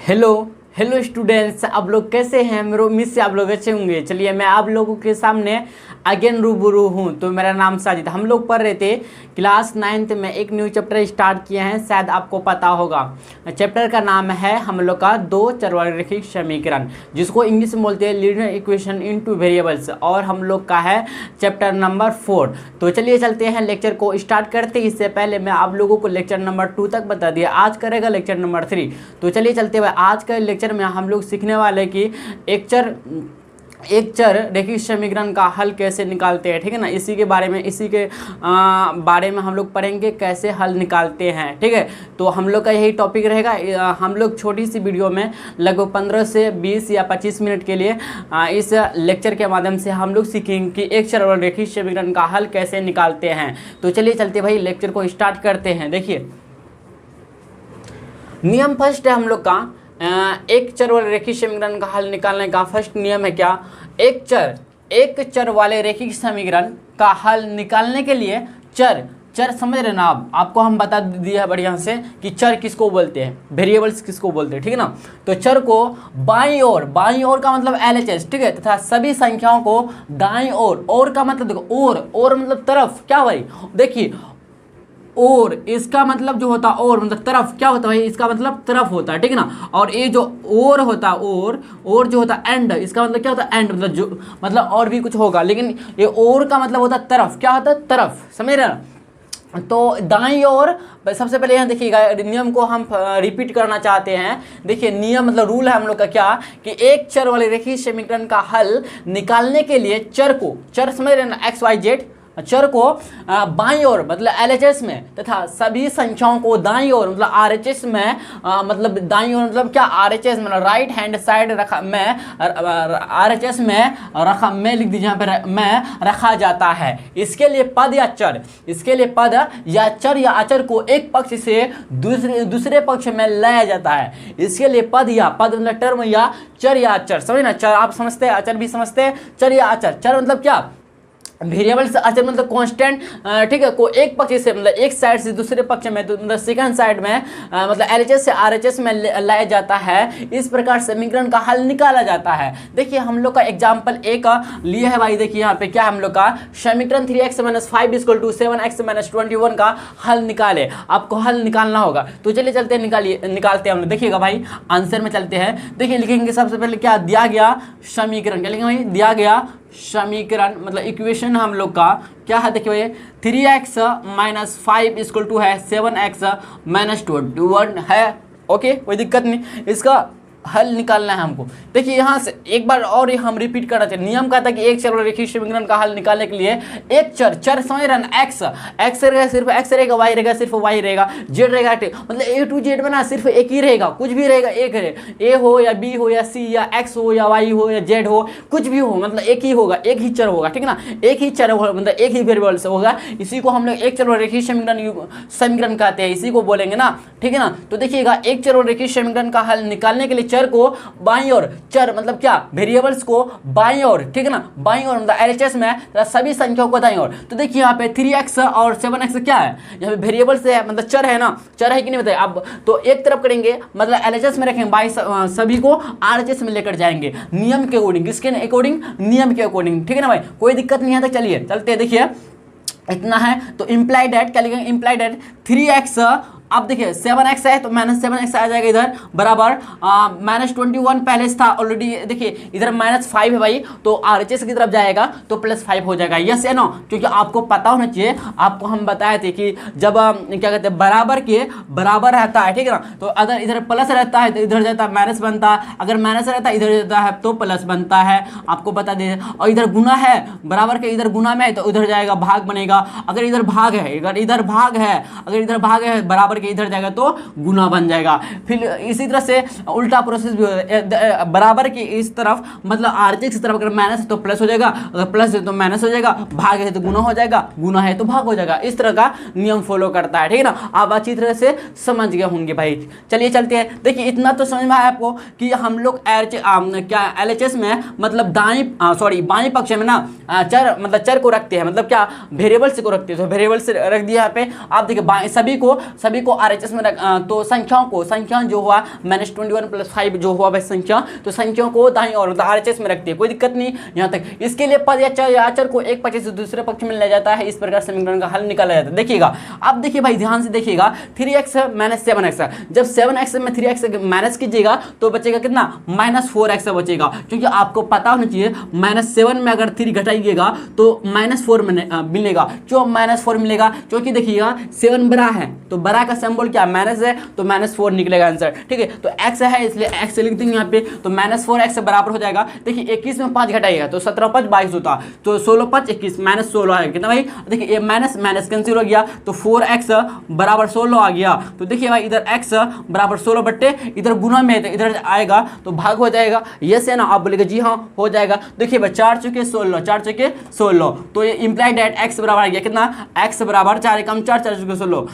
Hello hello students, आप लोग कैसे हैं? मेरे उम्मीद से आप लोग अच्छे होंगे। चलिए मैं आप लोगों के सामने अगेन रूबरू हूँ। तो मेरा नाम साजिद। हम लोग पढ़ रहे थे क्लास 9th में एक न्यू चैप्टर स्टार्ट किए हैं, शायद आपको पता होगा। चैप्टर का नाम है हम लोग का दो चरवारैखिक समीकरण, जिसको इंग्लिश में बोलते हैं लीनियर इक्वेशन इनटू वेरिएबल्स, और हम लोग का है चैप्टर नंबर 4। तो चलिए चलते हैं, लेक्चर को स्टार्ट करते। इससे पहले मैं आप लोगों को लेक्चर नंबर 2 तक बता दिया, आज करेगा लेक्चर नंबर 3। तो चलिए चलते हुए आज का लेक्चर में हम लोग सीखने वाले कि एक चर रैखिक समीकरण का हल कैसे निकालते हैं, ठीक है ना। इसी के बारे में हम लोग पढ़ेंगे कैसे हल निकालते हैं, ठीक है। तो हम लोग का यही टॉपिक रहेगा। हम लोग छोटी सी वीडियो में लगभग 15 से 20 या 25 मिनट के लिए इस लेक्चर के माध्यम से हम लोग सीखेंगे कि एक चर और रैखिक समीकरण का हल कैसे निकालते हैं। तो चलिए चलते भाई लेक्चर को स्टार्ट करते हैं। देखिए नियम फर्स्ट है हम लोग का एक चर वाले रैखिक समीकरण का हल निकालने का फर्स्ट नियम है क्या? एक चर वाले रैखिक समीकरण का हल निकालने के लिए चर समझ रहे ना आपको हम बता दिया है बढ़िया से कि चर किसको बोलते हैं, वेरिएबल्स किसको बोलते हैं, ठीक है ना। तो चर को बाईं ओर का मतलब LHS, ठीक है, तथा सभी संख्याओं को दाईं ओर का मतलब देखो और मतलब तरफ, क्या भाई देखिए और इसका मतलब जो होता है और मतलब तरफ, क्या होता है भाई, इसका मतलब तरफ होता है, ठीक है ना। और ये जो और होता है और जो होता है एंड, इसका मतलब क्या होता है एंड, मतलब जो मतलब और भी कुछ होगा, लेकिन ये और का मतलब होता है तरफ, क्या होता है तरफ, समझ रहे ना। तो दाईं ओर सबसे पहले यहाँ देखिएगा, नियम को हम रिपीट करना चाहते हैं। देखिए नियम मतलब रूल है हम लोग का क्या कि एक चर वाले रैखिक समीकरण का हल निकालने के लिए चर समझ रहे ना XYZ चर को बाईं ओर मतलब LHS में तथा सभी संख्याओं को दाईं ओर मतलब RHS में मतलब दाईं ओर मतलब क्या RHS मतलब राइट हैंड साइड RHS में लिख दीजिए यहाँ पे में रखा जाता है। इसके लिए पद या चर या अचर को एक पक्ष से दूसरे पक्ष में लाया जाता है। इसके लिए पद मतलब टर्म या चर या अचर, समझे ना। चर आप समझते हैं, अचर भी समझते हैं। चर या अचर, चर मतलब क्या वेरिएबल्स, अचर मतलब कांस्टेंट, ठीक है, को एक पक्ष से मतलब एक साइड से दूसरे पक्ष में तो मतलब सेकंड साइड में मतलब LHS से RHS में लाया जाता है। इस प्रकार समीकरण का हल निकाला जाता है। देखिए हम लोग का एग्जांपल एक लिए है भाई। देखिए यहाँ पे क्या हम लोग का समीकरण 3x - 5 = 7x - 21 का हल निकाले। आपको हल निकालना होगा। तो चलिए चलते हैं, निकालते हैं हम लोग। देखिएगा भाई आंसर में चलते हैं। देखिए लिखेंगे सबसे पहले क्या दिया गया समीकरण, क्या लिखेंगे भाई, दिया गया समीकरण मतलब इक्वेशन हम लोग का क्या है। देखिए भाई 3x - 5 = है 7x - 21 है। ओके, कोई दिक्कत नहीं, इसका हल निकालना है हमको। देखिए यहाँ से एक बार और हम रिपीट करना चाहिए। नियम कहता है कि एक चर और रैखिक समीकरण का हल निकालने के लिए एक चर समझ रहे ना, x रहेगा, सिर्फ x रहेगा, y रहेगा, सिर्फ y रहेगा, z रहेगा, मतलब A to Z में ना सिर्फ एक ही रहेगा, कुछ भी रहेगा एक है, A हो या B हो या C या x हो या y हो या z हो, कुछ भी हो, मतलब एक ही होगा, एक ही चर होगा, ठीक है ना। एक ही चर मतलब एक ही वेरिएबल से होगा। इसी को हम लोग एक चर और रैखिक समीकरण कहते हैं, इसी को बोलेंगे ना, ठीक है ना। तो देखिएगा एक चर और रैखिक समीकरण का हल निकालने के लिए चर को बाईं ओर, चर मतलब क्या वेरिएबल्स को बाईं ओर, ठीक है ना, बाईं ओर मतलब LHS में सभी संख्याओं को दाईं ओर। तो देखिए यहाँ पे 3x और 7x क्या है, यहाँ पे वेरिएबल्स है मतलब चर है ना, चर है कि नहीं बताइए। अब तो एक तरफ करेंगे मतलब LHS में रखेंगे, बाई सभी को RHS में लेकर जाएंगे नियम के अकॉर्डिंग, किसके अकॉर्डिंग, नियम के अकॉर्डिंग, ठीक है ना भाई, कोई दिक्कत नहीं है। तो चलिए चलते हैं, देखिए इतना है। तो इम्प्लाइड एट क्या लिखेंगे, इम्प्लाइड एट 3x, अब देखिए 7x है तो -7x आ जाएगा इधर, बराबर -21 पहले से था ऑलरेडी। देखिए इधर -5 है भाई, तो RHS की तरफ जाएगा तो +5 हो जाएगा। यस या नो, क्योंकि आपको पता होना चाहिए, आपको हम बताए थे कि जब क्या कहते हैं बराबर के बराबर रहता है, ठीक है ना, तो अगर इधर प्लस रहता है तो इधर जाता है माइनस बनता है, अगर माइनस रहता है इधर जाता है तो प्लस बनता है, आपको बता दे। और इधर गुना है, बराबर के इधर गुना में है तो उधर जाएगा भाग बनेगा। अगर इधर भाग है, अगर इधर भाग है बराबर के इधर जाएगा तो गुना बन जाएगा। फिर इसी तरह से उल्टा प्रोसेस भी होगा, बराबर की इस तरफ मतलब RHS की तरफ अगर माइनस है तो प्लस हो जाएगा, अगर प्लस है तो माइनस हो जाएगा, भाग है तो गुना हो जाएगा, गुना है तो भाग हो जाएगा। इस तरह का नियम फॉलो करता है, ठीक है ना। आप अच्छी तरह से समझ गए होंगे भाई। चलिए चलते हैं। देखिए इतना तो समझ में आया आपको कि हम लोग क्या LHS में मतलब बाईं पक्ष में ना चर को रखते हैं, मतलब क्या वेरिएबल्स को रखते हैं। तो वेरिएबल्स रख दिया यहाँ पे। आप देखिए सभी को को RHS में तो संख्याओं जो हुआ -21 + 5 जो हुआ भाई संख्या, तो संख्याओं को दाईं ओर RHS में रखती है, कोई दिक्कत नहीं यहाँ तक। इसके लिए पद या अचर को एक पक्ष से दूसरे पक्ष में ले जाता है, इस प्रकार समीकरण का हल निकाला जाता है। देखिएगा अब देखिए भाई ध्यान से देखिएगा 3x - 7x, जब 7x में 3x माइनस कीजिएगा तो बचेगा कितना -4x बचेगा, क्योंकि आपको पता होना चाहिए -7 में अगर 3 घटाइएगा तो -4 मिलेगा। क्यों -4 मिलेगा? क्योंकि देखिएगा 7 बड़ा है तो बड़ा का सिंबल क्या माइनस है, तो -4 निकलेगा आंसर, ठीक है। तो x है इसलिए x लिख देंगे यहाँ पे, तो -4x बराबर हो जाएगा। देखिए 21 में 5 घटाइएगा तो 17 × 5 = 22 होता, तो 16 × 5 = 21, -16 है कितना भाई? देखिए ये माइनस कैंसिल हो गया तो 4x बराबर 16 आ गया। तो देखिए भाई इधर x बराबर 16 बट्टे इधर गुना में है तो इधर आएगा तो भाग हो जाएगा, ये से ना आप बोलेगा जी हाँ हो जाएगा। देखिए भाई 4 चुके 16, 4 चुके 16, तो ये इंप्लाइड डेट x बराबर आ गया कितना, x बराबर 4 × 4 4 चुके 16,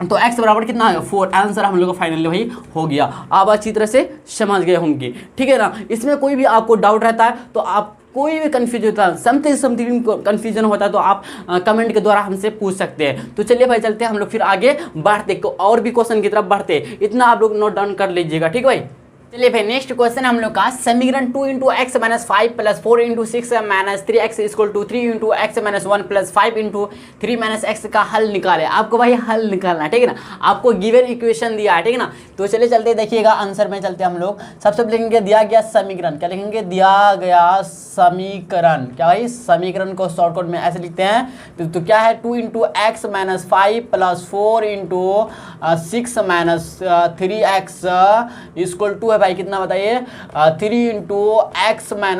तो x बराबर कितना है 4। आंसर हम लोग का फाइनली भाई हो गया। आप अच्छी तरह से समझ गए होंगे, ठीक है ना। इसमें कोई भी आपको डाउट रहता है तो आप कोई भी कन्फ्यूजन होता है, समथिंग कन्फ्यूजन होता है तो आप कमेंट के द्वारा हमसे पूछ सकते हैं। तो चलिए भाई चलते हैं हम लोग फिर आगे बढ़ते और भी क्वेश्चन की तरफ बढ़ते, इतना आप लोग नोट डाउन कर लीजिएगा, ठीक है भाई। चलिए भाई नेक्स्ट क्वेश्चन हम लोग का समीकरण 2 × x - 5 + 4 × 6 - 3x = 3 × x - 1 + 5 × 3 - x का हल निकाले। आपको भाई हल निकालना है, ठीक है ना। आपको गिवन इक्वेशन दिया है, ठीक है ना। तो चलिए चलते देखिएगा आंसर में चलते हम लोग। सबसे पहले लिखेंगे दिया गया समीकरण, क्या लिखेंगे? दिया गया समीकरण, क्या भाई समीकरण को शॉर्टकट में ऐसे लिखते हैं। तो क्या है 2 × x - 5 + 4 × 6 - 3x = 2 है भाई, कितना बताइए? 3 × x - 1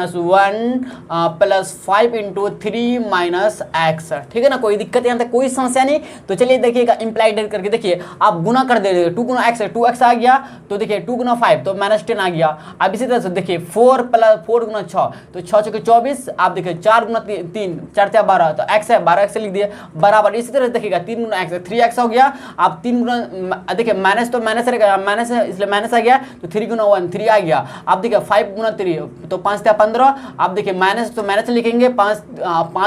+ 5 × 3 - x, ठीक है ना। कोई दिक्कत यहाँ तक कोई समस्या नहीं। तो चलिए देखिएगा इंप्लाइड करके देखिए, आप गुना कर दे 2 × x 2x आ गया, तो देखिए 2 × 5 तो -10 आ गया। अब इसी तरह से देखिए 4 × 6 तो 6 × 24, आप देखिए 4 × 3 4 × 12 तो x है 12x लिख दिए बराबर। इसी तरह से देखिएगा 3 × x 3x हो गया। आप 3 × देखिए माइनस तो माइनस रहेगा, माइनस है इसलिए माइनस आ गया, तो 3 × 1 3 आ गया। आप देखिए 5 × 3 तो 5 × 15, आप देखिए माइनस तो माइनस लिखेंगे 5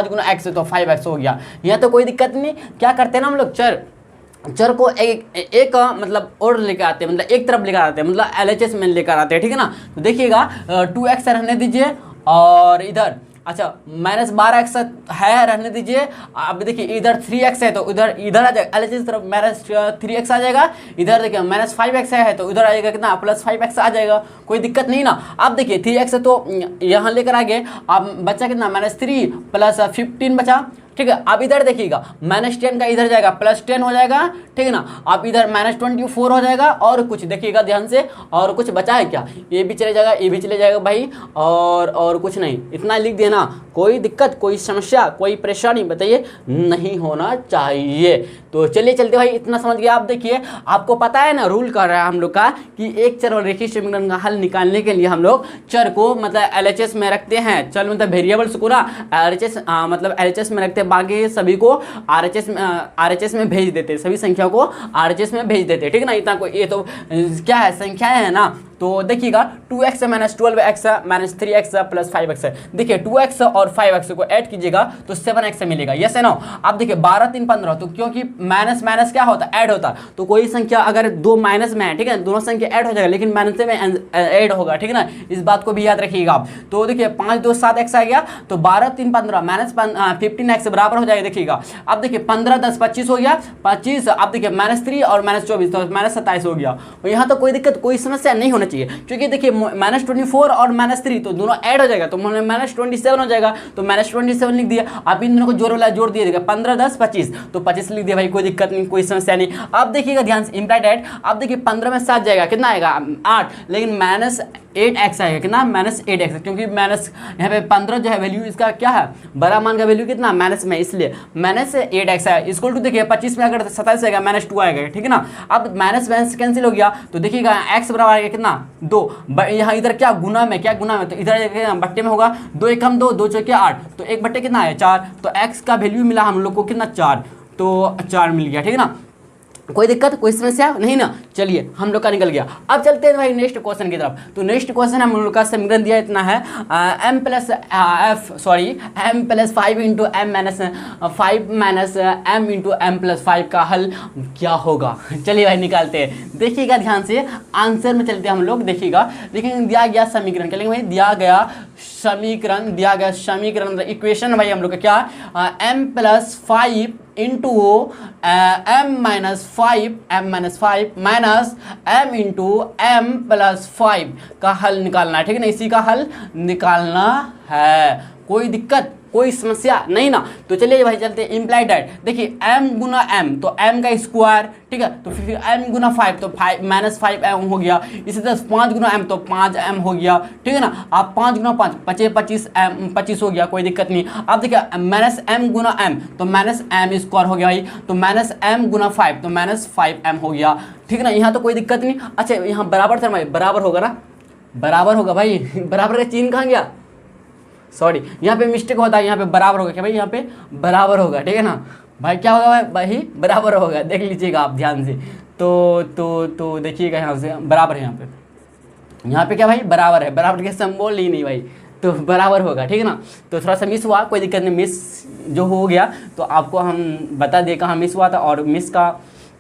× x तो 5x हो गया। यहाँ तो कोई दिक्कत नहीं। क्या करते हैं ना हम लोग चर को एक मतलब और लेकर आते हैं, मतलब एक तरफ लेकर आते हैं, मतलब LHS में लेकर आते हैं, ठीक है ना। तो देखिएगा 2x रहने दीजिए और इधर अच्छा -12x है रहने दीजिए। अब देखिए इधर 3x है तो इधर आ जाएगा LHS तरफ -3x आ जाएगा। इधर देखिए -5x है तो उधर आ जाएगा कितना +5x आ जाएगा, कोई दिक्कत नहीं ना। अब देखिए 3x है तो यहाँ लेकर आ गए, अब बचा कितना -3 + 15 बचा, ठीक है। अब इधर देखिएगा -10 का इधर जाएगा +10 हो जाएगा, ठीक है ना। अब इधर -24 हो जाएगा और कुछ देखिएगा ध्यान से, और कुछ बचा है क्या? ये भी चले जाएगा, ये भी चले जाएगा भाई, और कुछ नहीं, इतना लिख देना। कोई दिक्कत कोई समस्या कोई परेशानी बताइए नहीं होना चाहिए। तो चलिए चलते भाई, इतना समझ गया। आप देखिए आपको पता है ना रूल कर रहा है हम लोग का कि एक चर और रेखीय समीकरण का हल निकालने के लिए हम लोग चर को मतलब LHS में रखते हैं, चल मतलब वेरिएबल्स को ना LHS मतलब LHS में रखते हैं, बाकी सभी को RHS में भेज देते हैं, सभी संख्या को RHS में भेज देते हैं, ठीक है ना। इतना कोई ये तो क्या है संख्याएं है ना। तो देखिएगा 2x - 12x - 3x + 5x, देखिए 2x और 5x को ऐड कीजिएगा तो 7x मिलेगा, यस है ना। अब देखिए 12 3 15, तो क्योंकि माइनस माइनस क्या होता है ऐड होता, तो कोई संख्या अगर दो माइनस में है, ठीक है, दोनों संख्या ऐड हो जाएगा लेकिन माइनस में ऐड होगा, ठीक है ना। इस बात को भी याद रखिएगा आप। तो देखिए 5 2 7x आ गया, तो 12 3 15 -15x बराबर हो जाएगा। देखिएगा अब देखिए 15 10 25 हो गया 25, अब देखिए -3 और -24 तो -27 हो गया। यहाँ तो कोई दिक्कत कोई समस्या नहीं होना चाहिए, क्योंकि देखिए -24 और -3 तो दोनों ऐड हो जाएगा तो -27 हो जाएगा, तो -27 लिख दिया। आप इन दोनों को जोड़ दिए देखिए 15 10 25 तो 25 लिख दिया भाई, कोई दिक्कत नहीं कोई समस्या नहीं। अब देखिएगा ध्यान से इंप्लाइड एट, अब देखिए 15 में 7 जाएगा कितना आएगा 8, लेकिन -8x आएगा कितना -8x, क्योंकि माइनस यहाँ पे 15 जो है वैल्यू इसका क्या है बड़ा मान का वैल्यू कितना माइनस में, इसलिए -8x है। इसको टू देखिए 25 में अगर 27 आएगा -2 आएगा, ठीक है ना। अब माइनस कैंसिल हो गया तो देखिएगा x बराबर आएगा कितना 2, यहाँ इधर क्या गुना में तो इधर बट्टे में होगा 2 1 2 2 4 8, तो 1 बट्टे कितना है 4, तो x का वैल्यू मिला हम लोग को कितना 4, तो 4 मिल गया, ठीक है ना। कोई दिक्कत, कोई समस्या नहीं ना। चलिए हम लोग का निकल गया। अब चलते हैं भाई नेक्स्ट क्वेश्चन की तरफ। तो नेक्स्ट क्वेश्चन हम लोग का समीकरण दिया इतना है m plus 5 into m minus 5 minus m into m plus 5 का हल क्या होगा। चलिए भाई निकालते हैं, देखिएगा ध्यान से, आंसर में चलते हैं हम लोग। देखिएगा दिया गया समीकरण, क्या भाई दिया गया समीकरण इक्वेशन भाई हम लोग का क्या m plus 5 into m minus 5 minus m into m plus 5 का हल निकालना है, ठीक है ना। इसी का हल निकालना है, कोई दिक्कत कोई समस्या नहीं ना। तो चलिए भाई चलते हैं इम्प्लाइड डेट। देखिए m गुना m तो m का स्क्वायर, ठीक है, तो फिर m गुना 5 तो 5 माइनस 5m हो गया। इसी तरह 5 गुना m तो 5m हो गया, ठीक है ना। आप 5 गुना 5 25 हो गया, कोई दिक्कत नहीं। अब देखिए माइनस m गुना m तो माइनस m स्क्वायर हो गया भाई, तो माइनस m गुना 5 तो माइनस 5m हो गया, ठीक है ना। यहाँ तो कोई दिक्कत नहीं। अच्छा यहाँ बराबर था भाई, बराबर होगा ना, बराबर होगा भाई, बराबर का चिन्ह कहाँ गया, सॉरी यहाँ पे मिस्टेक होता है, यहाँ पे बराबर होगा क्या भाई, यहाँ पे बराबर होगा, ठीक है ना भाई। क्या होगा भाई बराबर होगा, देख लीजिएगा आप ध्यान से। तो देखिएगा यहाँ से बराबर है, यहाँ पे क्या भाई बराबर है, बराबर के सिंबल ही नहीं भाई, तो बराबर होगा, ठीक है ना। तो थोड़ा सा मिस हुआ, कोई दिक्कत नहीं, मिस जो हो गया तो आपको हम बता दें कहाँ मिस हुआ था, और मिस का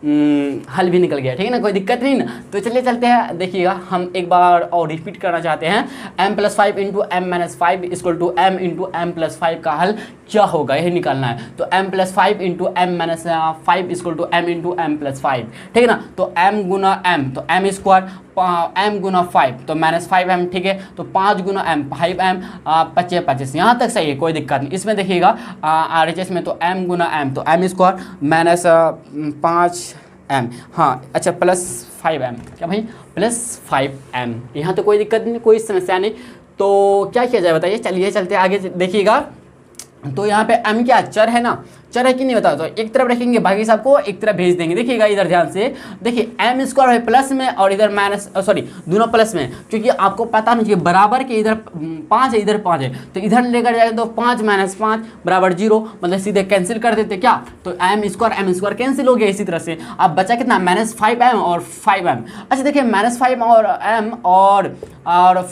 हल भी निकल गया, ठीक है ना, कोई दिक्कत नहीं ना। तो चलिए चलते हैं, देखिएगा हम एक बार और रिपीट करना चाहते हैं। m plus 5 into m minus 5 equal to m into m plus 5 का हल क्या होगा, यही निकालना है। तो m plus 5 into m minus 5 equal to m into m plus 5, ठीक है ना। तो m गुना m तो m स्क्वायर, m गुना 5 तो माइनस 5m, ठीक है। तो 5 गुना m 5m 25, यहाँ तक सही है, कोई दिक्कत नहीं। इसमें देखिएगा RHS में तो m गुना m तो m स्क्वायर माइनस 5m, हाँ अच्छा प्लस 5m, क्या भाई प्लस 5m, यहाँ तो कोई दिक्कत नहीं, कोई समस्या नहीं। तो क्या किया जाए बताइए, चलिए चलते आगे देखिएगा। तो यहाँ पे m क्या चर है ना, चर है कि नहीं बताओ। तो एक तरफ रखेंगे, बाकी सबको एक तरफ भेज देंगे। देखिएगा इधर ध्यान से, देखिए m स्क्वायर है प्लस में और इधर माइनस, सॉरी दोनों प्लस में, क्योंकि आपको पता नहीं चाहिए बराबर के इधर 5 है इधर 5 है, तो इधर लेकर जाएंगे तो 5 माइनस 5 बराबर 0, मतलब सीधे कैंसिल कर देते क्या, तो m स्क्वायर कैंसिल हो गया। इसी तरह से अब बचा कितना माइनस 5m और 5m। अच्छा देखिए माइनस 5 और m और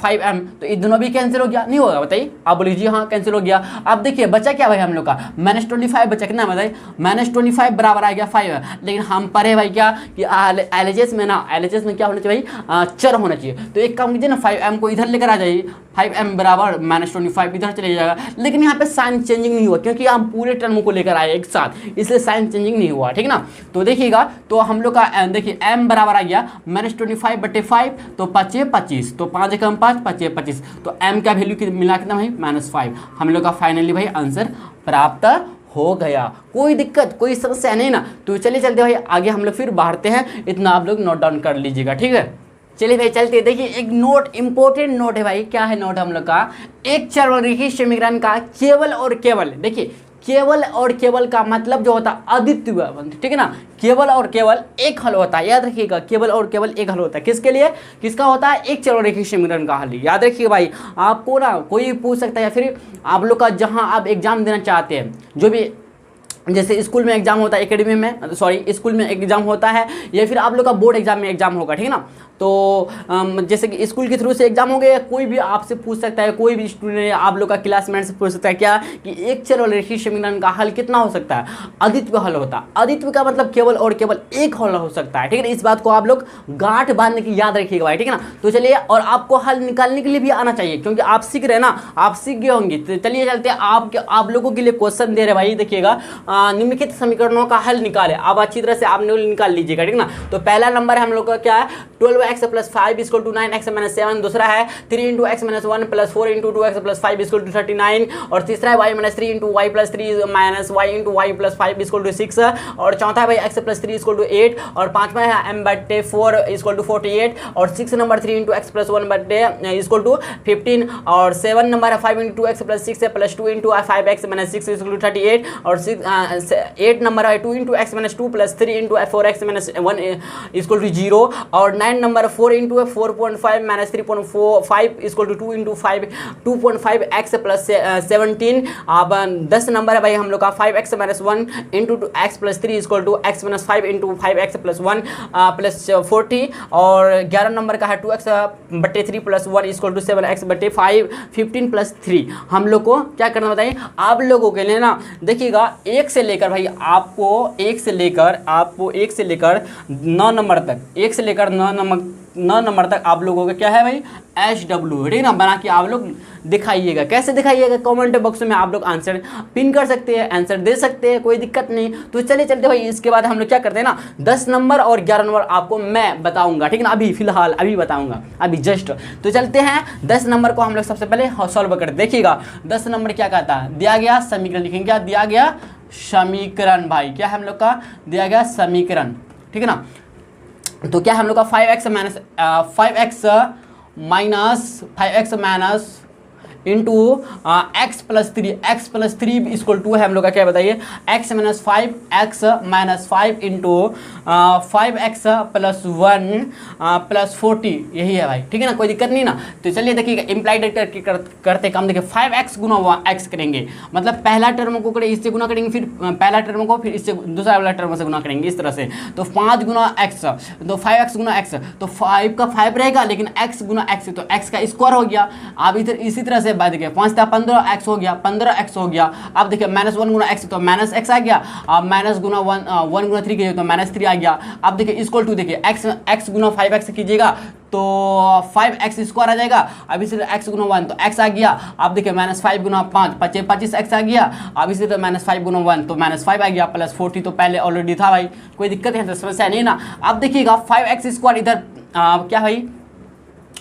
5m तो ये दोनों भी कैंसिल हो गया, नहीं होगा बताइए, आप बोलिए जी हाँ कैंसिल हो गया। अब देखिए बचा क्या भाई हम लोग का माइनस 25 बचा, कितना बताइए माइनस 25 बराबर आ गया 5, लेकिन हम पढ़े भाई क्या कि LHS में ना, LHS में क्या होना चाहिए भाई चर होना चाहिए। तो एक काम कीजिए ना 5m को इधर लेकर आ जाइए, 5m बराबर माइनस 25 इधर चले जाएगा, लेकिन यहाँ पे साइन चेंजिंग नहीं हुआ क्योंकि हम पूरे टर्म को लेकर आए एक साथ, इसलिए साइन चेंजिंग नहीं हुआ, ठीक ना। तो देखिएगा तो हम लोग का देखिए m बराबर आ गया माइनस 25/5 तो 25, तो 5 एकम 5 25, तो m का वैल्यू मिला कितना भाई माइनस 5, हम लोग का फाइनली भाई आंसर प्राप्त हो गया। कोई दिक्कत कोई समस्या नहीं ना। तो चलिए चलते भाई आगे हम लोग फिर बढ़ते हैं, इतना आप लोग नोट डाउन कर लीजिएगा, ठीक है। चलिए भाई चलते, देखिए एक नोट इंपॉर्टेंट नोट है भाई, क्या है नोट हम लोग का, एक चरवरेखी समीकरण का केवल और केवल, देखिए केवल और केवल का मतलब जो होता है अद्वितीय, ठीक है ना, केवल और केवल एक हल होता है, याद रखिएगा केवल और केवल एक हल होता है। किसके लिए, किसका होता है, एक चरवरेखी समीकरण का हल, याद रखिए भाई। आपको ना कोई पूछ सकता है, या फिर आप लोग का जहां आप एग्जाम देना चाहते हैं, जो भी जैसे स्कूल में एग्जाम होता है, एकेडमी में सॉरी स्कूल में एग्जाम होता है, या फिर आप लोग का बोर्ड एग्जाम में एग्जाम होगा, ठीक है ना। तो जैसे कि स्कूल के थ्रू से एग्जाम हो गया, कोई भी आपसे पूछ सकता है, कोई भी स्टूडेंट आप लोग का क्लासमेट से पूछ सकता है क्या कि एक चरवरेखी समीकरण का हल कितना हो सकता है, अद्वितीय हल होता है। अद्वितीय का मतलब केवल और केवल एक हल हो सकता है, ठीक है। इस बात को आप लोग गांठ बांधने की याद रखिएगा भाई, ठीक है ना। तो चलिए, और आपको हल निकालने के लिए भी आना चाहिए, क्योंकि आप सीख रहे हैं ना, आप सीख गए होंगे। तो चलिए चलते हैं, आप लोगों के लिए क्वेश्चन दे रहे भाई, देखिएगा निम्नलिखित समीकरणों का हल निकाले। आप अच्छी तरह से आपने निकाल लीजिएगा, ठीक ना। तो पहला नंबर हम लोग का क्या है, 12x + 5 = 9x - 7। दूसरा है 3 × x - 1 + 4 × 2x + 5 = 39। और तीसरा है y - 3 × y + 3 - y × y + 5 = 6। और चौथा है भाई x + 3 = 8। और पांचवा है m/4 = 48। और 6 नंबर 3 × x + 1 = 15। और 7 नंबर है 5 × 2x + 6 + 2 × 5x - 6 = 38। और 8 नंबर है 2 into x minus 2 plus 3 into 4x minus 1 equal to 0, और 9 number 4 into 4.5 minus 3.45 equal to 2 into 5 2.5 x plus 17। अब 10 नंबर है भाई हम लोग का 5x minus 1 into x plus 3 equal to x minus 5 into 5x plus 1 plus 40, और 11 number का है 2x बटे 3 प्लस 1 इक्वल टू 7x बटे 5 15 प्लस 3। हम लोग को क्या करना बताइए आप लोगों के लिए ना, देखिएगा 1 से लेकर भाई आपको 1 से लेकर 9 नंबर तक, 1 से लेकर 9 नंबर तक आप लोगों का क्या है भाई HW, ठीक है ना, बना के आप लोग दिखाइएगा। कैसे दिखाइएगा कमेंट बॉक्स में आप लोग आंसर पिन कर सकते हैं, आंसर दे सकते हैं, कोई दिक्कत नहीं। तो चलिए चलते भाई, इसके बाद हम लोग क्या करते हैं ना 10 नंबर और 11 नंबर आपको मैं बताऊंगा, ठीक है ना, अभी फिलहाल अभी बताऊंगा, अभी जस्ट। तो चलते हैं 10 नंबर को हम लोग सबसे पहले सॉल्व करते। देखिएगा 10 नंबर क्या कहता है, दिया गया समीकरण लिखेंगे, क्या दिया गया समीकरण भाई, क्या हम लोग का दिया गया समीकरण, ठीक है ना। तो क्या हम लोग का 5x minus into x plus 3 equal to है हम लोग का क्या बताइए x minus 5 into 5x plus 1 plus 40, यही है भाई, ठीक है ना, कोई दिक्कत नहीं ना। तो चलिए देखिएगा इम्प्लाइड करते काम देखिए 5x गुना x करेंगे, मतलब पहला टर्म को करें इससे गुना करेंगे, फिर पहला टर्म को फिर इससे दूसरा वाला टर्म से गुना करेंगे, इस तरह से। तो 5 गुना x, तो 5x गुना x, तो 5 का 5 रहेगा लेकिन x गुना x, तो x का स्क्वायर हो गया। अब इधर इसी तरह से बाद देखिए 5 था 15x हो गया, 15x हो गया। अब देखिए माइनस 1 गुना x, तो माइनस x आ गया। अब माइनस गुना 1 गुना 3 कीजिए तो माइनस 3 आ गया। अब देखिए इक्वल टू देखिए x गुना 5x कीजिएगा तो 5x स्क्वायर आ जाएगा। अब इसी तरह x गुना 1 तो x आ गया। अब देखिए माइनस 5 गुना 5 25x आ गया। अब इसी तरह माइनस 5 गुना 1 तो माइनस 5 आ गया, प्लस 40 तो पहले ऑलरेडी था भाई, कोई दिक्कत है तो समस्या नहीं ना। अब देखिएगा 5x स्क्वायर इधर क्या भाई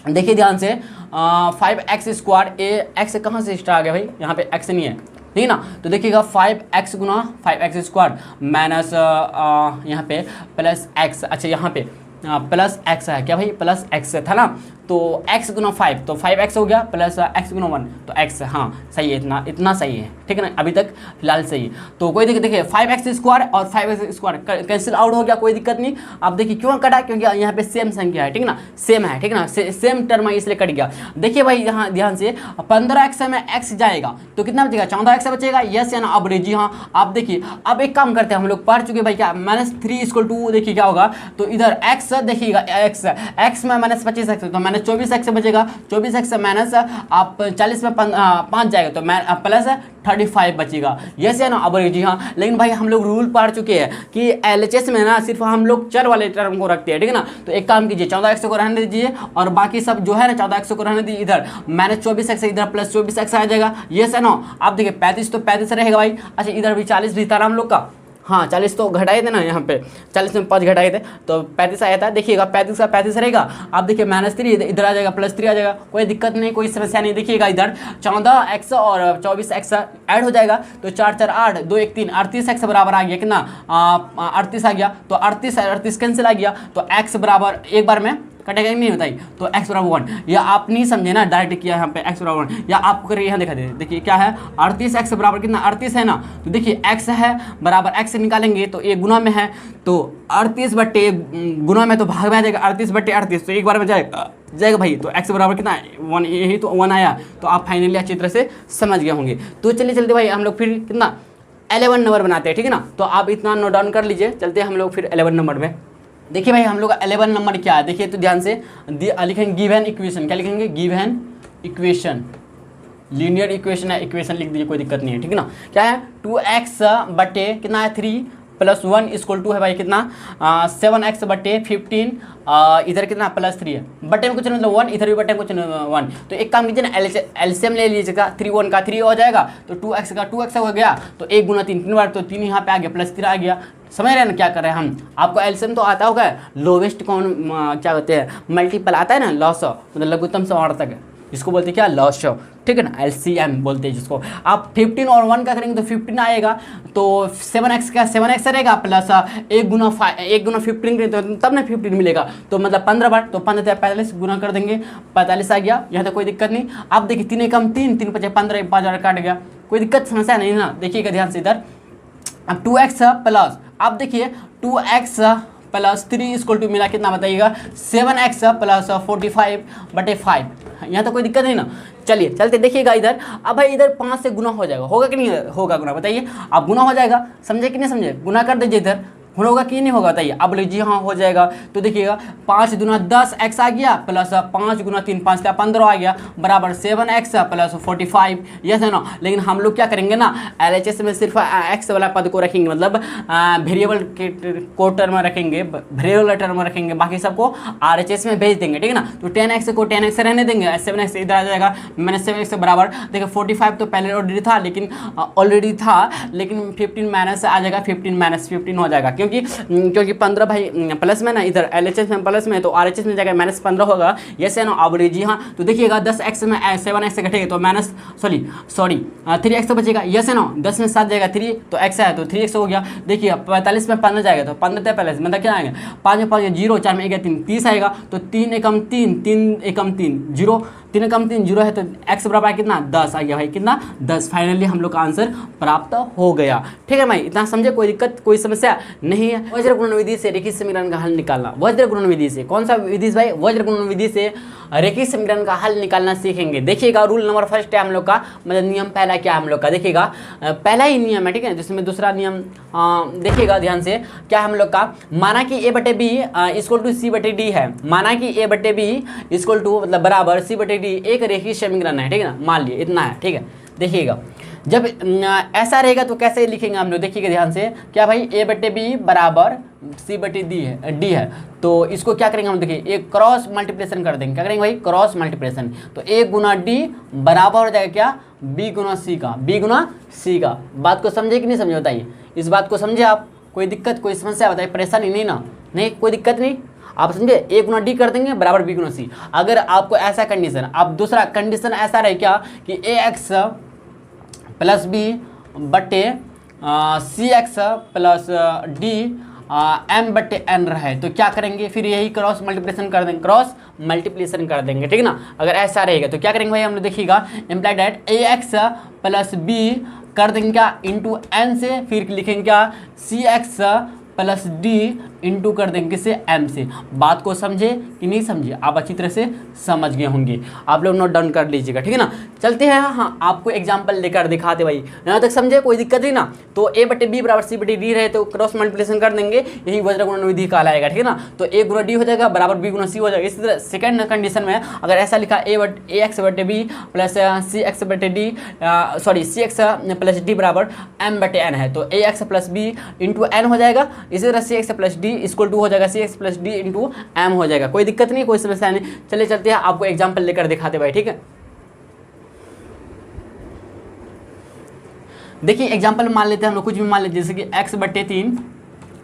देखिए ध्यान से 5x स्क्वायर x कहाँ से स्टार्ट आ गया भाई, यहाँ पे x नहीं है, ठीक है ना। तो देखिएगा 5x गुना 5x स्क्वायर माइनस यहाँ पे प्लस x, अच्छा यहाँ पे प्लस x है क्या भाई, प्लस x था ना, तो x गुना 5 तो 5x हो गया, प्लस x गुना 1 तो x, हाँ सही है, इतना सही है, ठीक है ना, अभी तक फिलहाल सही है। तो कोई देखिए 5x स्क्वायर और 5x स्क्वायर कैंसिल आउट हो गया, कोई दिक्कत नहीं। अब देखिए क्यों कटा, क्योंकि यहाँ पे सेम संख्या है, ठीक है ना, सेम है, ठीक है ना, सेम टर्म है इसलिए कट गया। देखिए भाई यहाँ ध्यान से 15x में x जाएगा तो कितना बचेगा, 14x बचेगा, यस या ना। अब जी हाँ, आप देखिए अब एक काम करते हैं, हम लोग पढ़ चुके भाई क्या -3 इक्वल टू देखिए क्या होगा, तो इधर x देखिएगा x में माइनस 25x तो माइनस 24x बचेगा, 24x माइनस आप 40 में 5 जाएगा तो प्लस 35 बचेगा, यस या ना। अब जी हाँ, लेकिन भाई हम लोग रूल पढ़ चुके हैं कि LHS में ना सिर्फ हम लोग चर वाले टर्म को रखते हैं, ठीक है ना। तो एक काम कीजिए 14x को रहने दीजिए और बाकी सब जो है ना 14x को रहने दीजिए, इधर माइनस 24x इधर प्लस 24x आ जाएगा, यस या नो। आप देखिए 35 तो 35 रहेगा भाई। अच्छा इधर भी 40 भी था ना हम लोग का, हाँ 40 तो घटाए थे ना, यहाँ पे 40 में 5 घटाए थे तो 35 आया था। देखिएगा 35 का 35 रहेगा। आप देखिए -3 इधर आ जाएगा, +3 आ जाएगा, कोई दिक्कत नहीं, कोई समस्या नहीं। देखिएगा इधर 14x और 24x ऐड हो जाएगा तो 4 4 8 2 1 3 38x बराबर आ गया, कितना 38 आ गया। तो 38 कैंसिल आ गया तो x बराबर एक बार में कटेगा नहीं बताइए, तो x बराबर 1, या आप नहीं समझे ना डायरेक्ट किया यहाँ पे x बराबर 1, या आपको करिए यहाँ दिखा दे, देखिए क्या है 38x बराबर कितना 38 है ना, तो देखिए x है बराबर x से निकालेंगे तो ये गुना में है तो 38 बटे गुना में तो भाग में आ जाएगा 38 बटे 38 तो एक बार में जाएगा भाई। तो x बराबर कितना 1, यही तो 1 आया। तो आप फाइनली अच्छी तरह से समझ गए होंगे। तो चलिए चलते भाई हम लोग फिर कितना 11 नंबर बनाते हैं, ठीक है ना। तो आप इतना नोट डाउन कर लीजिए, चलते हैं हम लोग फिर 11 नंबर में। देखिए भाई हम लोग का 11 नंबर क्या है, देखिए तो ध्यान से लिखेंगे गिवन इक्वेशन, क्या लिखेंगे गिवन इक्वेशन, लीनियर इक्वेशन है, इक्वेशन लिख दीजिए, कोई दिक्कत नहीं है, ठीक है ना। क्या है 2x बटे कितना है 3 प्लस 1 इक्वल टू है भाई कितना 7x बटे 15, इधर कितना +3 है, बटे में कुछ नहीं मतलब 1, इधर भी बटे में कुछ 1। तो एक काम कीजिए ना एलसीएम ले लीजिएगा, 3 1 का 3 हो जाएगा तो 2x का 2x हो गया, तो 1 गुना 3 बार तो 3 यहाँ पे आ गया +3 आ गया। समझ रहे हैं ना क्या कर रहे हैं हम। आपको एलसीएम तो आता होगा, लोवेस्ट कौन क्या होते हैं मल्टीपल आता है ना, लॉस मतलब लघुत्तम समावर्तक, इसको बोलते हैं क्या लॉस, ठीक है ना, एलसीएम बोलते हैं जिसको। आप 15 और 1 का करेंगे तो 15 आएगा, तो 7x का 7x रहेगा प्लस 1 गुना 15 करेंगे तो तब ना 15 मिलेगा, तो मतलब 15 बार, तो 15 45 गुना कर देंगे 45 आ गया, यहाँ तक कोई दिक्कत नहीं। अब देखिए 3 कम 3 3 5 15 5 काट गया, कोई दिक्कत समस्या नहीं ना। देखिएगा ध्यान से इधर अब 2x प्लस, अब देखिए 2x प्लस 3 इक्वल टू मिला कितना बताइएगा 7x प्लस 45/5। यहाँ तो कोई दिक्कत नहीं ना। चलिए चलते देखिएगा इधर। अब भाई इधर 5 से गुना हो जाएगा, होगा कि नहीं होगा गुना बताइए। अब गुना हो जाएगा, समझे कि नहीं समझे, गुना कर दीजिए इधर, होगा कि नहीं होगा बताइए। अब लीजिए हाँ हो जाएगा। तो देखिएगा 5 दूना 10x आ गया प्लस 5 गुना 3 5 का 15 आ गया बराबर 7x प्लस 45। यस है ना। लेकिन हम लोग क्या करेंगे ना, LHS में सिर्फ x वाला पद को रखेंगे, मतलब वेरिएबल के को टर्म रखेंगे, वेरिएबल टर्म रखेंगे, बाकी सबको RHS में भेज देंगे, ठीक है ना। तो 10x को 10x रहने देंगे, 7x इधर आ जाएगा, मैंने 7x बराबर देखिए 45 तो पहले ऑलरेडी था, लेकिन 15 माइनस आ जाएगा, 15 हो जाएगा, क्योंकि 15 भाई प्लस में ना, इधर LHS में प्लस में, तो RHS में जाएगा -15 होगा। यस है ना। अब जी हाँ, तो देखिएगा 10x में 7x से घटेगा तो माइनस सॉरी 3x तो बचेगा। यस है ना। 10 में 7 जाएगा 3 तो x है तो 3x हो गया। देखिए 45 में 15 जाएगा तो 15 प्लस मतलब क्या आएगा 5 में 5 0, 4 में 1 3 30 आएगा। तो 3 एकम 3 3 एकम 3 0, 3 एकम 3 0 है तो x बराबर कितना 10 आ गया भाई, कितना 10। फाइनली हम लोग का आंसर प्राप्त हो गया। ठीक है भाई, इतना समझे, कोई दिक्कत कोई समस्या नहीं है। वज्र गुणन विधि से रेखीय समीकरण का हल निकालना। वज्र गुणन विधि से, कौन सा विधि भाई, वज्र गुणन विधि से रेखीय समीकरण का हल निकालना सीखेंगे। देखिएगा रूल नंबर फर्स्ट है हम लोग का, मतलब नियम पहला क्या है हम लोग का, देखिएगा पहला ही नियम है, ठीक है। जिसमें दूसरा नियम देखिएगा ध्यान से, क्या हम लोग का, माना कि a/b इक्वल टू c/d है। माना कि a/b इक्वल टू मतलब बराबर c/d एक रेखीय समीकरण है, ठीक है ना, मान लिए इतना है, ठीक है। देखिएगा जब ऐसा रहेगा तो कैसे लिखेंगे हम लोग, देखिएगा ध्यान से, क्या भाई a/b बराबर c/d है, तो इसको क्या करेंगे हम, देखिए एक क्रॉस मल्टीप्लिकेशन कर देंगे। क्या करेंगे भाई, क्रॉस मल्टीप्लिकेशन। तो a गुना d बराबर हो जाएगा क्या, b गुना c का। बात को समझे कि नहीं समझे बताइए, इस बात को समझे आप, कोई दिक्कत कोई समस्या बताइए, परेशानी नहीं ना, नहीं कोई दिक्कत नहीं, आप समझे। a गुना d कर देंगे बराबर b गुना c। अगर आपको ऐसा कंडीशन, आप दूसरा कंडीशन ऐसा रहे क्या कि ax प्लस b बटे cx प्लस d m/n रहे, तो क्या करेंगे फिर, यही क्रॉस मल्टीप्लिकेशन कर देंगे, ठीक है ना। अगर ऐसा रहेगा तो क्या करेंगे भाई हम लोग, देखिएगा imply that ax plus b कर देंगे क्या इंटू n से, फिर लिखेंगे क्या cx प्लस d इंटू कर देंगे किससे, m से। बात को समझे कि नहीं समझे, आप अच्छी तरह से समझ गए होंगे, आप लोग नोट डाउन कर लीजिएगा, ठीक है ना। चलते हैं, हाँ आपको एग्जांपल लेकर दिखाते भाई, यहाँ तक समझे, कोई दिक्कत नहीं ना। तो a/b बराबर c/d रहे तो क्रॉस मल्टीप्लिकेशन कर देंगे, यही वज्र गुणन विधि कहलाएगा, ठीक है ना। तो a गुना d हो जाएगा बराबर b गुना c हो जाएगा। इसी तरह सेकंड कंडीशन में अगर ऐसा लिखा ax/b plus cx/d cx plus d बराबर m/n है, तो ax plus b into n हो जाएगा। इसी तरह cx plus d equal to हो जाएगा cx plus d into m हो जाएगा। कोई दिक्कत नहीं, कोई समस्या नहीं। चलिए चलते हैं, आपको एग्जांपल लेकर दिखाते भाई, ठीक है। देखिए एग्जांपल मान लेते हैं हम लोग, कुछ भी मान लेते हैं, जैसे कि x/3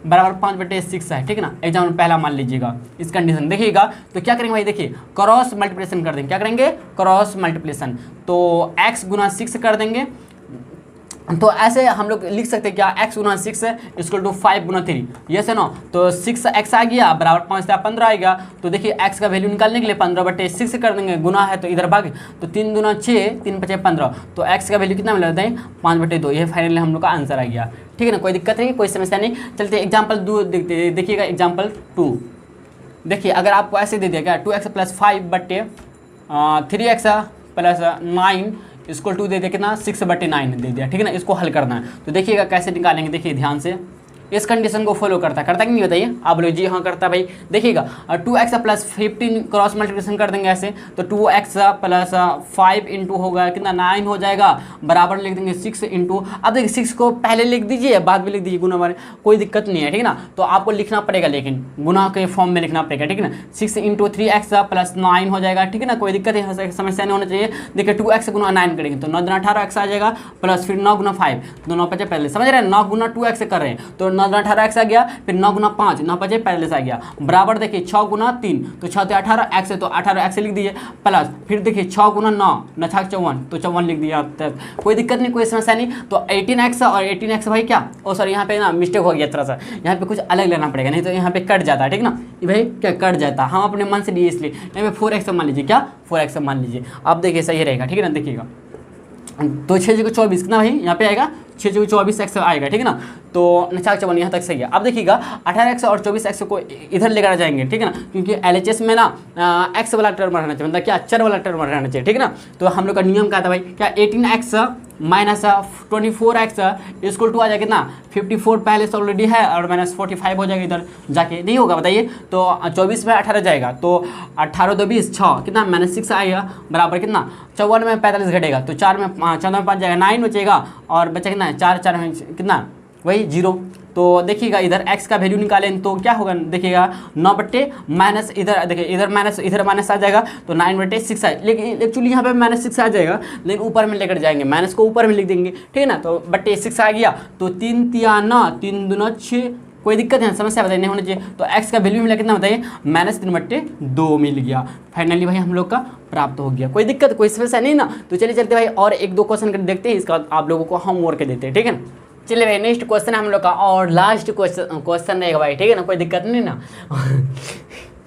बराबर 5/6 है, ठीक है ना। एग्जाम्पल पहला मान लीजिएगा इस कंडीशन। देखिएगा तो क्या करेंगे भाई, देखिए क्रॉस मल्टीप्लिकेशन कर देंगे। क्या करेंगे, क्रॉस मल्टीप्लिकेशन। तो x गुना 6 कर देंगे, तो ऐसे हम लोग लिख सकते हैं क्या, x गुना 6 इक्वल टू 5 गुना 3। यस है ना। तो 6x आ गया बराबर 5 से 15 आएगा। तो देखिए x का वैल्यू निकालने के लिए 15/6 कर देंगे, गुना है तो इधर भाग, तो 3 दूना 6 3 5 15, तो x का वैल्यू कितना मिल जाता है 5/2। ये फाइनली हम लोग का आंसर आ गया, ठीक है ना। कोई दिक्कत नहीं, कोई समस्या नहीं। चलते एग्जाम्पल 2 देखिएगा, एग्जाम्पल 2। देखिए अगर आपको ऐसे दे दिया क्या 2x प्लस 5/3x प्लस 9 इसको 2 दे दिया, कितना 6/9 दे दिया, ठीक है ना। इसको हल करना है, तो देखिएगा कैसे निकालेंगे। देखिए ध्यान से, इस कंडीशन को फॉलो करता कि नहीं बताइए, आप बोलो जी हाँ करता भाई। देखिएगा 2x प्लस 15 क्रॉस मल्टीप्लिकेशन कर देंगे ऐसे, तो 2x प्लस 5 इंटू होगा कितना 9 हो जाएगा, बराबर लिख देंगे 6 इंटू, अब देखिए 6 को पहले लिख दीजिए बाद में लिख दीजिए गुना वाले, कोई दिक्कत नहीं है, ठीक है ना। तो आपको लिखना पड़ेगा, लेकिन गुना के फॉर्म में लिखना पड़ेगा, ठीक है ना। 6 इंटू 3x प्लस 9 हो जाएगा, ठीक है ना। कोई दिक्कत है, समस्या नहीं होना चाहिए। देखिए 2x गुना 9 करेंगे तो 9 गुना 18x आ जाएगा, प्लस फिर 9 गुना 5, तो 9 5 पहले समझ रहे हैं, 9 गुना 2x कर रहे हैं तो 9 गुना 18x आ गया, फिर 9 गुना 5 9 5 45 आ गया, बराबर देखिए 6 गुना 3 तो 6 तो 18x है, तो 18x लिख दीजिए, प्लस फिर देखिए 6 गुना 9 9 6 54 तो 54 लिख दिया तक। कोई दिक्कत नहीं, कोई समस्या नहीं। तो 18x और 18x भाई क्या, ओ सॉरी यहाँ पे ना मिस्टेक हो गया थोड़ा सा, यहाँ पे कुछ अलग लेना पड़ेगा, नहीं तो यहाँ पे कट जाता है, ठीक ना। भाई क्या कट जाता, हम अपने मन से लिए इसलिए यहाँ पे 4x मान लीजिए, क्या 4x मान लीजिए, अब देखिए सही रहेगा, ठीक है ना। देखिएगा तो 6 को 24 कितना भाई यहाँ पे आएगा 6 24x आएगा, ठीक है ना। तो 54 यहाँ तक सही है। अब देखिएगा 18x और 24x को इधर लेकर आ जाएंगे, ठीक है ना, क्योंकि LHS में ना x वाला टर्म रहना चाहिए, मतलब क्या चर वाला टर्म रहना चाहिए, ठीक है ना। तो हम लोग का नियम क्या था भाई, क्या 18x minus 24x equal to आ जाएगा कितना 54 पहले से ऑलरेडी है और माइनस 45 हो जाएगा इधर जाके, नहीं होगा बताइए। तो 24 में 18 जाएगा तो 18 2 20 6 कितना माइनस 6 आएगा बराबर कितना 54 में 45 घटेगा तो 4 में 14 में 5 जाएगा 9 बचेगा और बचा कितना 4 4 में कितना वही 0। तो देखिएगा इधर x का वैल्यू निकालें तो क्या होगा, देखिएगा 9 बट्टे माइनस इधर देखिए इधर माइनस आ जाएगा तो 9 बट्टे 6 आए, लेकिन एक्चुअली यहाँ पे माइनस 6 आ जाएगा, लेकिन ऊपर में लेकर जाएंगे माइनस को ऊपर में लिख देंगे, ठीक है ना। तो बट्टे 6 आ गया तो 3 तिया 9 3 दूना 6, कोई दिक्कत है समस्या बताइए नहीं होनी चाहिए। तो x का वैल्यू मिला कितना बताइए -3/2 मिल गया। फाइनली भाई हम लोग का प्राप्त हो गया, कोई दिक्कत कोई समस्या नहीं ना। तो चलिए चलते भाई और 1-2 क्वेश्चन देखते हैं, इसका आप लोगों को होमवर्क देते हैं, ठीक है ना। चलिए भाई नेक्स्ट क्वेश्चन हम लोग का और लास्ट क्वेश्चन रहेगा भाई, ठीक है ना, कोई दिक्कत नहीं ना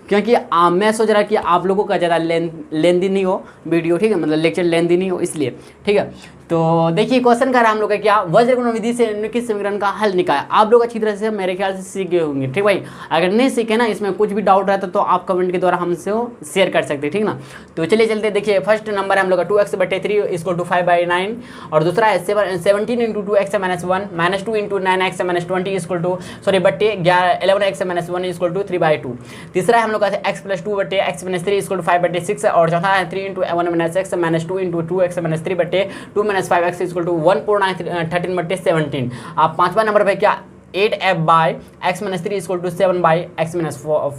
क्योंकि मैं सोच रहा कि आप लोगों का ज़्यादा लेंदी नहीं हो वीडियो, ठीक है, मतलब लेक्चर लेंदी नहीं हो इसलिए, ठीक है। तो देखिए क्वेश्चन का हम लोग का क्या वज्र गुणन विधि से निम्नलिखित समीकरण का हल निकाले। आप लोग अच्छी तरह से मेरे ख्याल से सीख गए होंगे, ठीक भाई। अगर नहीं सीखे ना इसमें कुछ भी डाउट रहता तो आप कमेंट के द्वारा हमसे शेयर कर सकते हैं, ठीक ना। तो चलिए चलते देखिए फर्स्ट नंबर है हम लोग का 2x/3 इक्वल टू 5/9 और दूसरा है 17 × 2x - 1 -2 × 9x - 20 equal to 11x - 1 equal to 3/2। तीसरा है हम लोग का x + 2/x - 3 इक्वल टू 5/6 और चौथा है 3 × 1 - x -2 × 2x - 3/2 - 5x equal to 1/13/17। आप पांचवा नंबर पे क्या 8f/x - 3 इक्वल टू 7/x -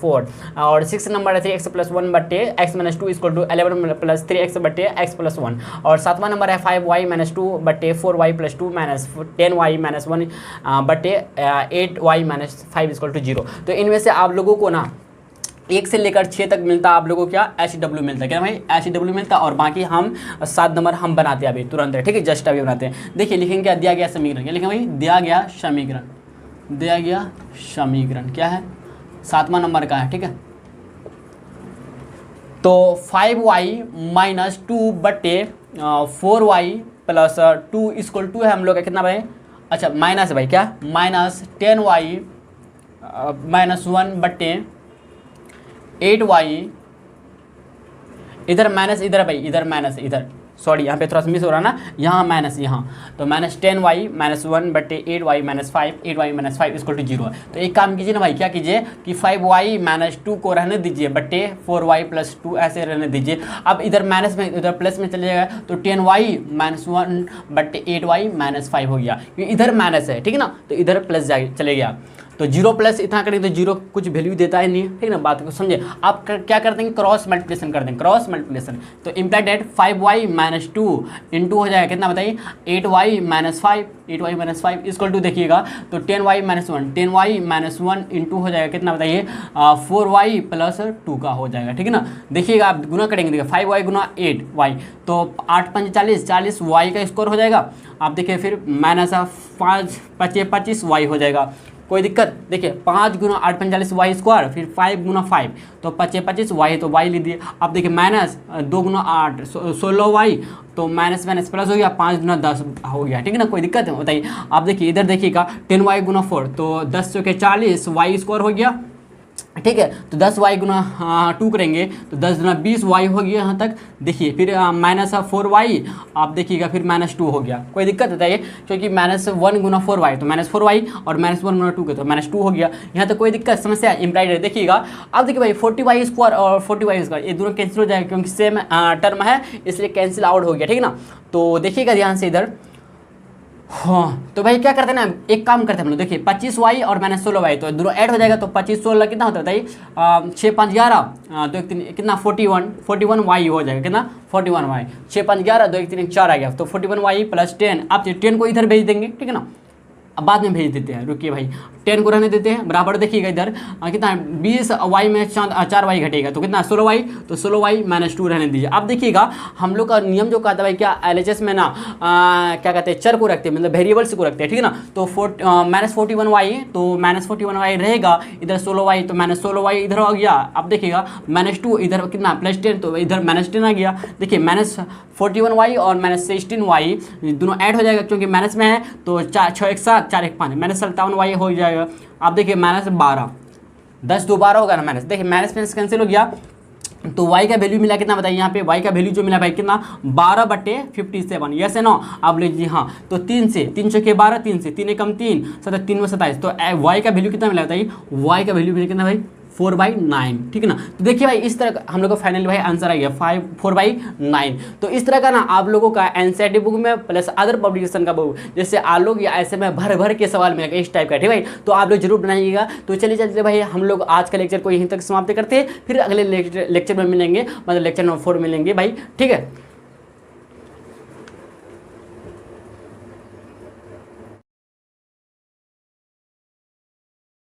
4 और 6 नंबर है 3x + 1/x - 2 equal to 11 + 3x/x + 1 और सातवां नंबर है 5y - 2/4y + 2 - 10y - 1/8y - 5 equal to 0। तो इनमें से आप लोगों को ना 1 से लेकर 6 तक मिलता है, आप लोगों को क्या HW मिलता है, क्या भाई HW मिलता है और बाकी हम 7 नंबर हम बनाते हैं अभी तुरंत, ठीक है, जस्ट अभी बनाते हैं। देखिए लिखेंगे क्या दिया गया समीकरण, क्या लिखेंगे भाई दिया गया समीकरण क्या है 7वां नंबर का है, ठीक है। तो 5y - 2/4y + 2 इक्वल टू है हम लोग का कितना भाई, अच्छा माइनस भाई क्या -10y - 1/8y इधर माइनस इधर भाई इधर माइनस इधर सॉरी यहाँ पे थोड़ा सा मिस हो रहा ना, यहाँ माइनस यहाँ तो -10y - 1/8y - 5 8y - 5 equal to 0 है। तो एक काम कीजिए ना भाई, क्या कीजिए कि 5y - 2 को रहने दीजिए बट्टे 4y + 2 ऐसे रहने दीजिए। अब इधर माइनस में इधर प्लस में चले जाएगा तो 10y - 1/8y - 5 हो गया, क्योंकि इधर माइनस है, ठीक है ना, तो इधर प्लस चले गया। तो 0 प्लस इतना करेंगे तो 0 कुछ वैल्यू देता है नहीं, ठीक ना, बात को समझे। आप क्या करते हैं क्रॉस मल्टीप्लिकेशन कर देंगे, क्रॉस मल्टीप्लिकेशन तो इम्प्लाई डेट 5y - 2 इंटू हो जाएगा कितना बताइए 8y - 5 8y - 5 इक्वल टू देखिएगा तो 10y - 1 10y - 1 इंटू हो जाएगा कितना बताइए 4y + 2 का हो जाएगा, ठीक है ना। देखिएगा आप गुना करेंगे, देखिए 5y × 8y तो 8 5 40 40y का स्कोर हो जाएगा। आप देखिए फिर -5 25 25y हो जाएगा, कोई दिक्कत। देखिए 5 × 8 45 वाई स्क्वायर फिर 5 × 5 तो 25 25 वाई तो वाई लीजिए। अब देखिए -2 × 8 16 वाई तो माइनस प्लस हो गया 5 × 10 हो गया, ठीक है ना, कोई दिक्कत है बताइए। आप देखिए इधर देखिएगा 10y × 4 तो 10 × 40 वाई स्क्वायर हो गया, ठीक है। तो 10y × 2 करेंगे तो 10 × 20 y हो गया यहाँ तक। देखिए फिर -4y आप देखिएगा फिर -2 हो गया, कोई दिक्कत बताइए, क्योंकि -1 × 4y तो -4y और -1 × 2 के तो -2 हो गया, यहाँ तक कोई दिक्कत समस्या इम्प्लाइड है। देखिएगा अब देखिए भाई 40y² और 40y² ये दोनों कैंसिल हो जाएगा क्योंकि सेम टर्म है इसलिए कैंसिल आउट हो गया, ठीक है ना। तो देखिएगा ध्यान से इधर, हाँ तो भाई क्या करते हैं ना, एक काम करते हैं हम लोग, देखिए 25y और -16y तो दोनों ऐड हो जाएगा तो 25 16 कितना होता है बताइए 6 5 11 2 1 3 कितना 41y हो जाएगा, कितना 41y 6 5 11 2 1 3 4 आ गया तो 41y + 10। आप 10 को इधर भेज देंगे, ठीक है ना, अब बाद में भेज देते हैं, रुकिए भाई 10 को रहने देते हैं, बराबर देखिएगा इधर कितना है 20y में 4y घटेगा तो कितना 16y, तो 16y -2 रहने दीजिए। अब देखिएगा हम लोग का नियम जो कहता है भाई क्या LHS में ना क्या कहते हैं चर को रखते हैं, मतलब वेरिएबल्स को रखते हैं, ठीक है ना। तो -41y तो -41y रहेगा, इधर 16y तो -16y इधर आ गया। अब देखिएगा -2 इधर कितना +10 तो इधर -10 आ गया। देखिए -41y और -16y दोनों ऐड हो जाएगा क्योंकि माइनस में है, तो 6 1 7 4 1 5 -57y हो जाएगा। अब देखिए -12 10 2 12 होगा ना माइनस, देखिए माइनस कैंसिल हो गया तो y का वैल्यू मिला कितना बताइए यहाँ पे, y का वैल्यू जो मिला भाई कितना 12/57, यस है ना। अब लीजिए हाँ तो 3 से 3 चौके 12, 3 से 3 एकम 3 7 3 में 27, तो y का वैल्यू कितना मिला बताइए, y का वैल्यू मिला कितना भाई 4/9, ठीक है ना। तो देखिए भाई इस तरह का हम लोग का फाइनल भाई आंसर आ गया 4/9। तो इस तरह का ना आप लोगों का एनसीईआरटी बुक में प्लस अदर पब्लिकेशन का बुक जैसे आलोक या ऐसे में भर भर के सवाल मिलेगा इस टाइप का, ठीक है भाई। तो आप लोग जरूर बनाइएगा। तो चलिए चलते भाई हम लोग आज का लेक्चर को यहीं तक समाप्त करते हैं, फिर अगले लेक्चर में मिलेंगे, मतलब लेक्चर नंबर 4 मिलेंगे भाई, ठीक है।